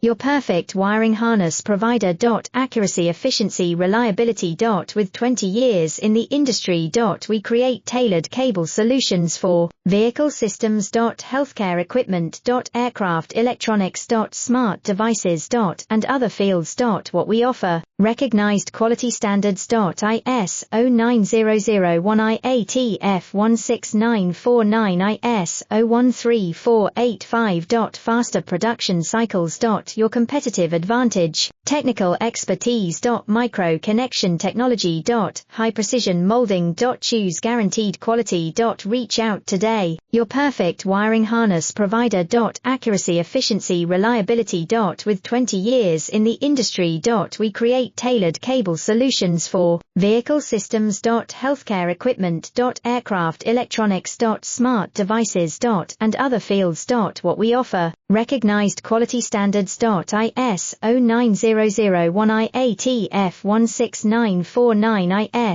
your perfect wiring harness provider. Accuracy, efficiency, reliability. With 20 years in the industry. We create tailored cable solutions for vehicle systems. Healthcare equipment. Aircraft electronics. Smart devices. And other fields. What we offer, recognized quality standards. ISO13485 IATF 16949 ISO13485. Faster production cycles. Your competitive advantage, technical expertise. Micro connection technology. High precision molding. Choose guaranteed quality. Reach out today, your perfect wiring harness provider. Accuracy, efficiency, reliability. With 20 years in the industry. We create tailored cable solutions for vehicle systems. Healthcare equipment. Aircraft electronics. Smart devices. And other fields. What we offer, recognized quality standards. ISO9001 IATF 16949